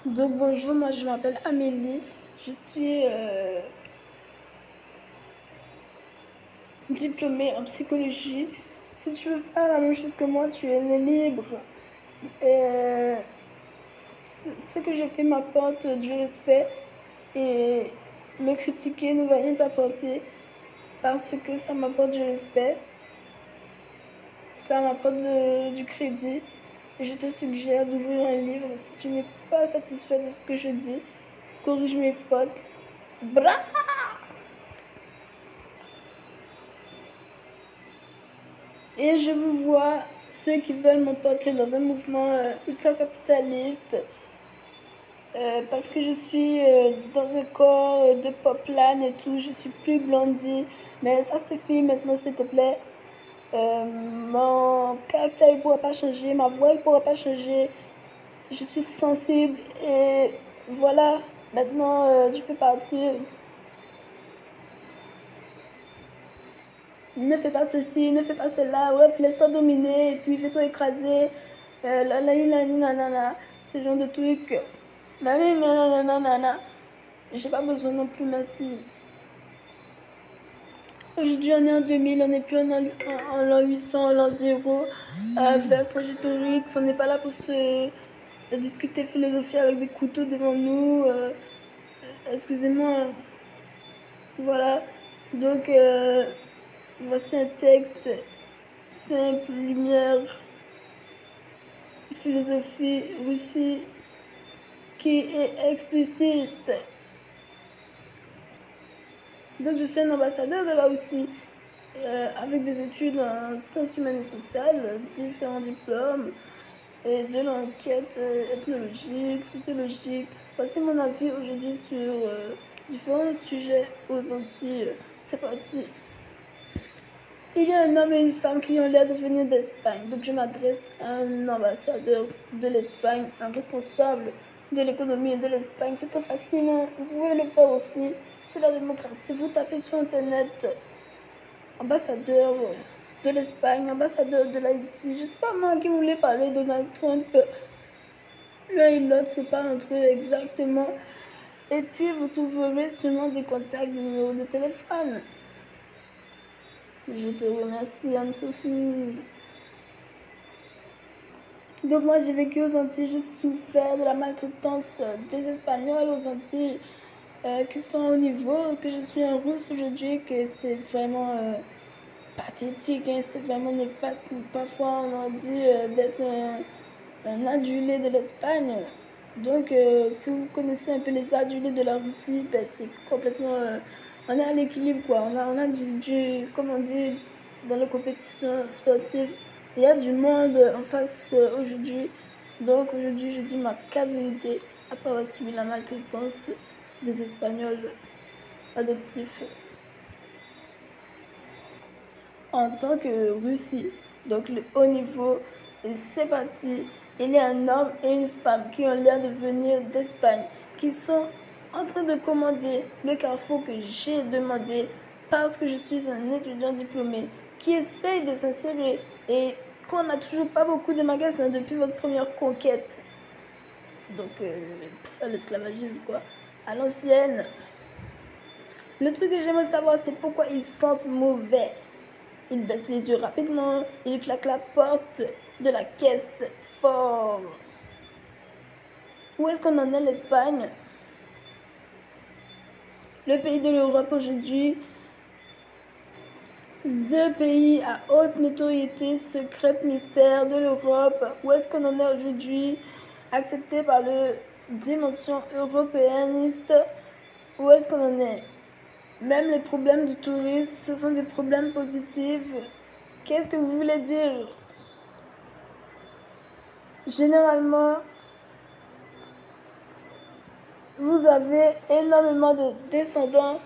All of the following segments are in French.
Donc bonjour, moi je m'appelle Amélie, je suis diplômée en psychologie. Si tu veux faire la même chose que moi, tu es libre. Et ce que j'ai fait m'apporte du respect et me critiquer ne va rien t'apporter parce que ça m'apporte du respect, ça m'apporte du crédit. Et je te suggère d'ouvrir un livre si tu n'es pas satisfait de ce que je dis. Corrige mes fautes. Bra! Et je vous vois ceux qui veulent m'emporter dans un mouvement ultra-capitaliste parce que je suis dans un corps de pop-lan et tout, je suis plus blondie. Mais ça suffit maintenant, s'il te plaît. Mon caractère ne pourra pas changer, ma voix ne pourra pas changer. Je suis sensible et voilà, maintenant tu peux partir. Ne fais pas ceci, ne fais pas cela, bref, laisse-toi dominer et puis fais-toi écraser. Ce genre de trucs. J'ai pas besoin non plus, merci. Aujourd'hui, on est en 2000, on n'est plus en l'an 800, en l'an 0. Vercingétorix, on n'est pas là pour se discuter philosophie avec des couteaux devant nous. Excusez-moi. Voilà. Donc, voici un texte simple, lumière, philosophie, Russie, qui est explicite. Donc, je suis un ambassadeur de la Russie, avec des études en sciences humaines et sociales, différents diplômes, et de l'enquête ethnologique, sociologique. Voici mon avis aujourd'hui sur différents sujets aux Antilles. C'est parti. Il y a un homme et une femme qui ont l'air de venir d'Espagne. Donc je m'adresse à un ambassadeur de l'Espagne, un responsable de l'économie de l'Espagne. C'est très facile, hein? Vous pouvez le faire aussi. C'est la démocratie. Vous tapez sur Internet ambassadeur de l'Espagne, ambassadeur de l'Haïti. Je ne sais pas moi qui voulait parler de Donald Trump. L'un et l'autre se parlent entre eux exactement. Et puis vous trouverez sûrement des contacts, des numéros de téléphone. Je te remercie, Anne-Sophie. Donc moi j'ai vécu aux Antilles, j'ai souffert de la maltraitance des Espagnols aux Antilles qui sont au niveau que je suis un Russe aujourd'hui, que c'est vraiment pathétique, hein, c'est vraiment néfaste. Parfois on leur dit d'être un adulé de l'Espagne. Donc si vous connaissez un peu les adulés de la Russie, ben, c'est complètement... on est à l'équilibre quoi, on a comme on dit dans les compétitions sportives, il y a du monde en face aujourd'hui. Donc aujourd'hui je dis ma vérité après avoir subi la maltraitance des Espagnols adoptifs en tant que Russie. Donc le haut niveau, et c'est parti. Il y a un homme et une femme qui ont l'air de venir d'Espagne, qui sont en train de commander le carrefour que j'ai demandé parce que je suis un étudiant diplômé qui essaye de s'insérer et qu'on n'a toujours pas beaucoup de magasins depuis votre première conquête. Donc, pour faire l'esclavagisme, quoi, à l'ancienne. Le truc que j'aimerais savoir, c'est pourquoi ils sentent mauvais. Ils baissent les yeux rapidement, ils claquent la porte de la caisse fort. Où est-ce qu'on en est, l'Espagne? Le pays de l'Europe aujourd'hui, the pays à haute notoriété, secrète mystère de l'Europe. Où est-ce qu'on en est aujourd'hui? Accepté par le dimension européaniste. Où est-ce qu'on en est? Même les problèmes du tourisme, ce sont des problèmes positifs. Qu'est-ce que vous voulez dire? Généralement, vous avez énormément de descendants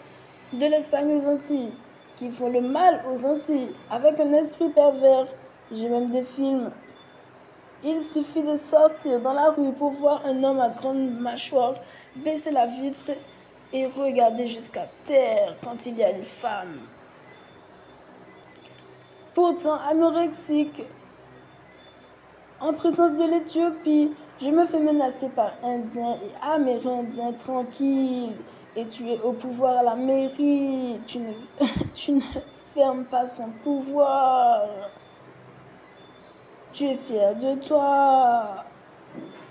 de l'Espagne aux Antilles qui font le mal aux Antilles avec un esprit pervers. J'ai même des films. Il suffit de sortir dans la rue pour voir un homme à grande mâchoire baisser la vitre et regarder jusqu'à terre quand il y a une femme. Pourtant anorexique, En présence de l'Éthiopie, je me fais menacer par Indiens et Amérindiens tranquilles. Et tu es au pouvoir à la mairie. Tu ne fermes pas son pouvoir. Tu es fier de toi.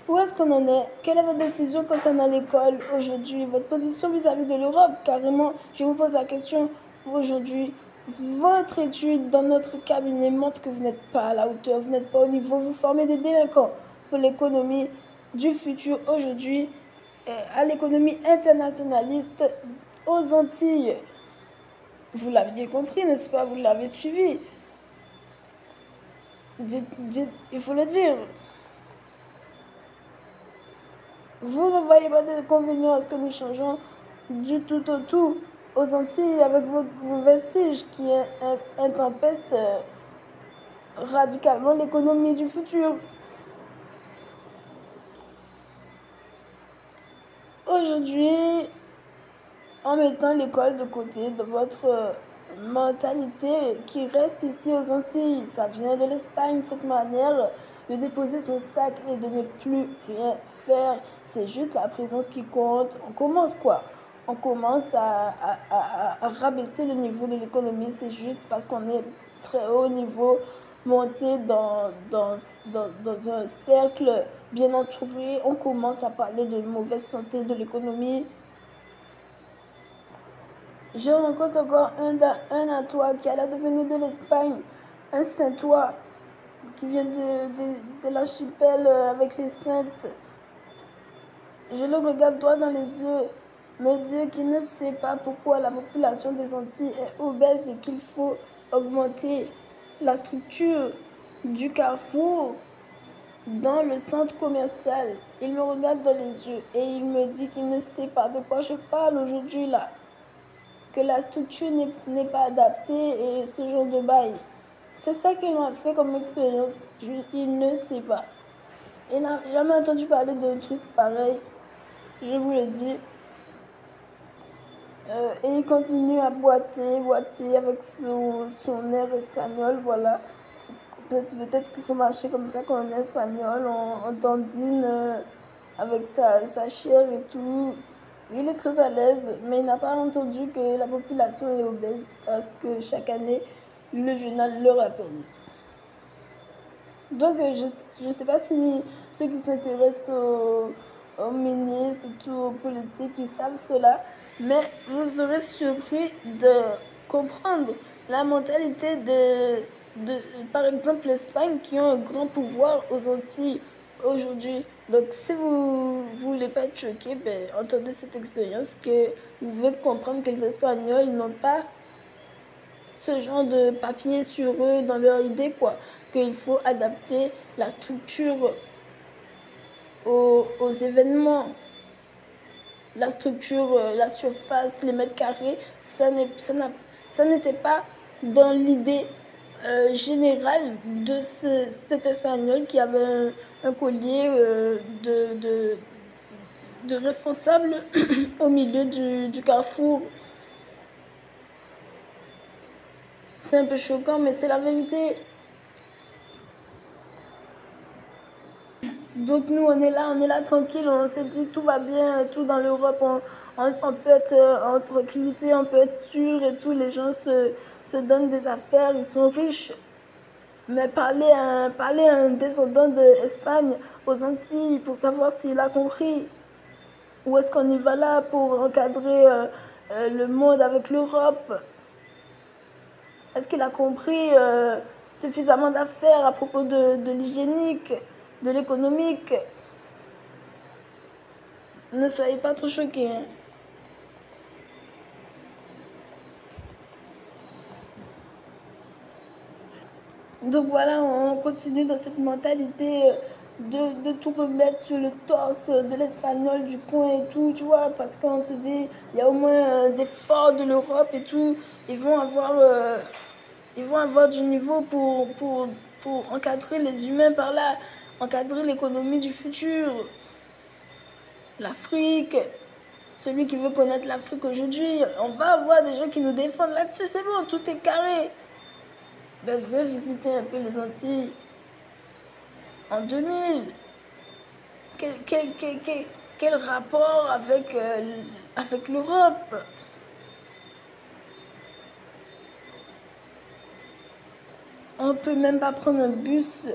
Où est-ce qu'on en est? Quelle est votre décision concernant l'école aujourd'hui? Votre position vis-à-vis de l'Europe? Carrément, je vous pose la question aujourd'hui. Votre étude dans notre cabinet montre que vous n'êtes pas à la hauteur, vous n'êtes pas au niveau, vous formez des délinquants pour l'économie du futur aujourd'hui, à l'économie internationaliste aux Antilles. Vous l'aviez compris, n'est-ce pas? Vous l'avez suivi. Il faut le dire. Vous ne voyez pas d'inconvénient à ce que nous changeons du tout au tout aux Antilles avec vos vestiges qui intempestent radicalement l'économie du futur. Aujourd'hui, en mettant l'école de côté de votre mentalité qui reste ici aux Antilles, ça vient de l'Espagne, cette manière de déposer son sac et de ne plus rien faire. C'est juste la présence qui compte. On commence quoi? On commence à rabaisser le niveau de l'économie. C'est juste parce qu'on est très haut niveau, monté dans un cercle bien entouré. On commence à parler de mauvaise santé de l'économie. Je rencontre encore un à toi qui a l'air de venir de l'Espagne, un Saint-Ouen qui vient de l'archipel avec les saintes. Je le regarde droit dans les yeux, me dire qu'il ne sait pas pourquoi la population des Antilles est obèse et qu'il faut augmenter la structure du carrefour dans le centre commercial. Il me regarde dans les yeux et il me dit qu'il ne sait pas de quoi je parle aujourd'hui là. Que la structure n'est pas adaptée et ce genre de bail. C'est ça qu'il m'a fait comme expérience. Il ne sait pas. Il n'a jamais entendu parler d'un truc pareil. Je vous le dis. Et il continue à boiter avec son air espagnol, voilà. Peut-être qu'il faut marcher comme ça quand on est espagnol, on dandine avec sa chair et tout. Il est très à l'aise, mais il n'a pas entendu que la population est obèse parce que chaque année, le journal le rappelle. Donc, je ne sais pas si ceux qui s'intéressent aux ministres, aux politiques, ils savent cela, mais vous serez surpris de comprendre la mentalité par exemple, l'Espagne, qui ont un grand pouvoir aux Antilles aujourd'hui. Donc, si vous ne voulez pas être choqué, ben, entendez cette expérience que vous pouvez comprendre que les Espagnols n'ont pas ce genre de papier sur eux dans leur idée, quoi. Qu'il faut adapter la structure aux événements. La structure, la surface, les mètres carrés, ça n'était pas dans l'idée générale de cet Espagnol qui avait un collier de responsable au milieu du carrefour. C'est un peu choquant, mais c'est la vérité. Donc nous, on est là tranquille, on se dit tout va bien, tout dans l'Europe, on peut être en tranquillité, on peut être sûr et tout, les gens se donnent des affaires, ils sont riches. Mais parler à un descendant d'Espagne aux Antilles pour savoir s'il a compris où est-ce qu'on y va là pour encadrer le monde avec l'Europe. Est-ce qu'il a compris suffisamment d'affaires à propos de l'hygiénique, de l'économique? Ne soyez pas trop choqués. Hein. Donc voilà, on continue dans cette mentalité de tout remettre sur le torse de l'Espagnol, du coin et tout, tu vois, parce qu'on se dit, il y a au moins des forts de l'Europe et tout, ils vont avoir du niveau pour encadrer les humains par là, encadrer l'économie du futur, l'Afrique. Celui qui veut connaître l'Afrique aujourd'hui, on va avoir des gens qui nous défendent là-dessus, c'est bon, tout est carré. Ben, viens visiter un peu les Antilles. en 2000. Quel rapport avec l'Europe? On peut même pas prendre un bus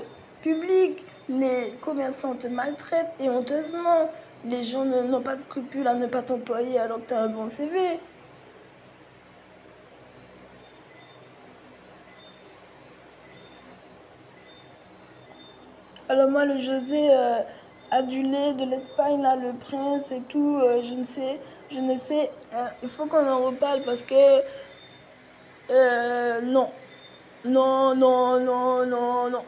public. Les commerçants te maltraitent et honteusement. Les gens n'ont pas de scrupules à ne pas t'employer alors que tu as un bon CV. Alors moi, le José adulé de l'Espagne, là, le prince et tout, je ne sais, il faut qu'on en reparle parce que non, non, non, non, non, non.